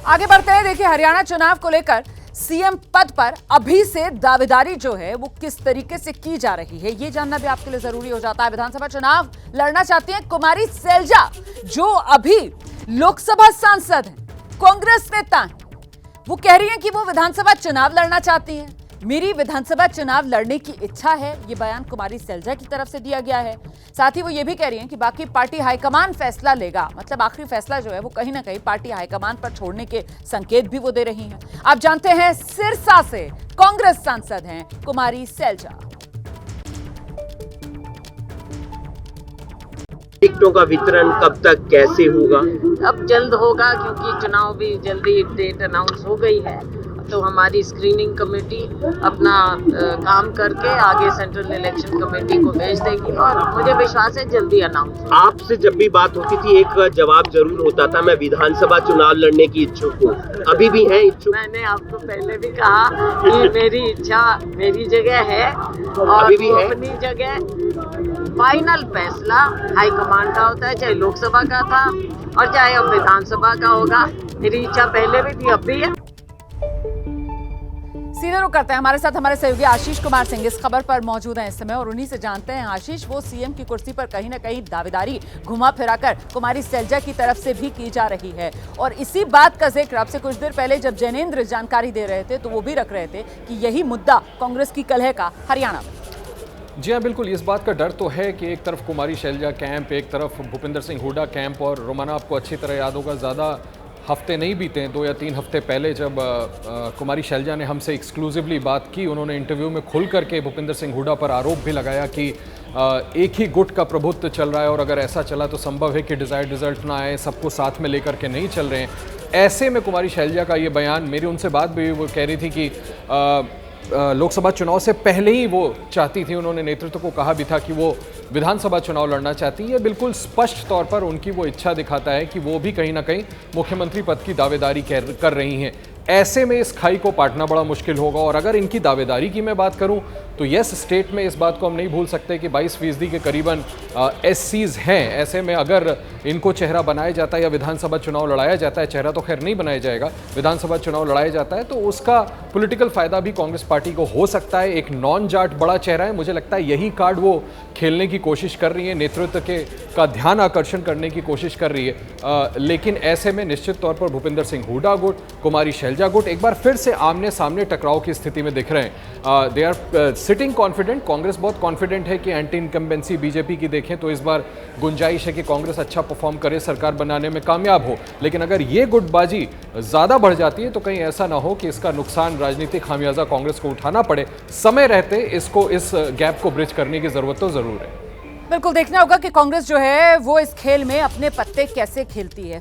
आगे बढ़ते हैं। देखिए, हरियाणा चुनाव को लेकर सीएम पद पर अभी से दावेदारी जो है वो किस तरीके से की जा रही है, ये जानना भी आपके लिए जरूरी हो जाता है। विधानसभा चुनाव लड़ना चाहती हैं कुमारी सैलजा, जो अभी लोकसभा सांसद हैं, कांग्रेस नेता हैं। वो कह रही हैं कि वो विधानसभा चुनाव लड़ना चाहती हैं। मेरी विधानसभा चुनाव लड़ने की इच्छा है, ये बयान कुमारी सैलजा की तरफ से दिया गया है। साथ ही वो ये भी कह रही हैं कि बाकी पार्टी हाईकमान फैसला लेगा, मतलब आखिरी फैसला जो है वो कहीं ना कहीं पार्टी हाईकमान पर छोड़ने के संकेत भी वो दे रही हैं। आप जानते हैं, सिरसा से कांग्रेस सांसद हैं कुमारी सैलजा। टिकटों का वितरण कब तक कैसे होगा? अब जल्द होगा, क्योंकि चुनाव भी जल्दी डेट अनाउंस हो गई है। तो हमारी स्क्रीनिंग कमेटी अपना काम करके आगे सेंट्रल इलेक्शन कमेटी को भेज देगी और मुझे विश्वास है जल्दी अनाउंस होगा। आपसे जब भी बात होती थी एक जवाब जरूर होता था, मैं विधानसभा चुनाव लड़ने की इच्छुक हूँ। अभी भी हैं इच्छुक? मैंने आपको पहले भी कहा कि मेरी इच्छा मेरी जगह है और अभी भी है? अपनी जगह। फाइनल फैसला हाईकमान का होता है, चाहे लोकसभा का था और चाहे अब विधानसभा का होगा। मेरी इच्छा पहले भी थी, अब भी है। सीधे रुक करते हैं, हमारे साथ हमारे सहयोगी आशीष कुमार सिंह इस खबर पर मौजूद हैं इस समय, और उन्हीं से जानते हैं। आशीष, वो सीएम की कुर्सी पर कहीं ना कहीं दावेदारी घुमा फिराकर कुमारी सैलजा की तरफ से भी की जा रही है, और इसी बात का जिक्र आपसे कुछ देर पहले जब जैनेंद्र जानकारी दे रहे थे तो वो भी रख रहे थे कि यही मुद्दा कांग्रेस की कलह का हरियाणा में। जी हाँ, बिल्कुल। इस बात का डर तो है कि एक तरफ कुमारी सैलजा कैंप, एक तरफ भूपिंदर सिंह हुड्डा कैंप, और रोमाना आपको अच्छी तरह याद होगा, ज़्यादा हफ्ते नहीं बीते हैं, 2 या 3 हफ्ते पहले जब कुमारी सैलजा ने हमसे एक्सक्लूसिवली बात की, उन्होंने इंटरव्यू में खुल करके भूपिंदर सिंह हुड्डा पर आरोप भी लगाया कि एक ही गुट का प्रभुत्व चल रहा है और अगर ऐसा चला तो संभव है कि डिज़ायर्ड रिजल्ट ना आए, सबको साथ में लेकर के नहीं चल रहे हैं। ऐसे में कुमारी सैलजा का ये बयान, मेरी उनसे बात भी, वो कह रही थी कि लोकसभा चुनाव से पहले ही वो चाहती थी, उन्होंने नेतृत्व को कहा भी था कि वो विधानसभा चुनाव लड़ना चाहती है। बिल्कुल स्पष्ट तौर पर उनकी वो इच्छा दिखाता है कि वो भी कहीं ना कहीं मुख्यमंत्री पद की दावेदारी कर रही हैं। ऐसे में इस खाई को पाटना बड़ा मुश्किल होगा, और अगर इनकी दावेदारी की मैं बात करूं तो यस स्टेट में इस बात को हम नहीं भूल सकते कि 22% के करीबन एससीज हैं। ऐसे में अगर इनको चेहरा बनाया जाता है या विधानसभा चुनाव लड़ाया जाता है, चेहरा तो खैर नहीं बनाया जाएगा, विधानसभा चुनाव लड़ाया जाता है, तो उसका पॉलिटिकल फायदा भी कांग्रेस पार्टी को हो सकता है। एक नॉन जाट बड़ा चेहरा है, मुझे लगता है यही कार्ड वो खेलने की कोशिश कर रही है, नेतृत्व का ध्यान आकर्षण करने की कोशिश कर रही है। लेकिन ऐसे में निश्चित तौर पर भूपिंदर सिंह हुड्डा गुट, कुमारी सैलजा गुट एक बार फिर से आमने सामने टकराव की स्थिति में दिख रहे हैं। They are sitting confident. Congress बहुत कॉन्फिडेंट है कि एंटी इनकम्बेंसी बीजेपी की देखें तो इस बार गुंजाइश है कि कांग्रेस अच्छा परफॉर्म करे, सरकार बनाने में कामयाब हो। लेकिन अगर ये गुटबाजी ज़्यादा बढ़ जाती है तो कहीं ऐसा ना हो कि इसका नुकसान, राजनीतिक खामियाजा कांग्रेस को उठाना पड़े। समय रहते इस गैप को ब्रिज करने की जरूरत तो जरूर है। बिल्कुल देखना होगा कि कांग्रेस जो है वो इस खेल में अपने पत्ते कैसे खेलती है।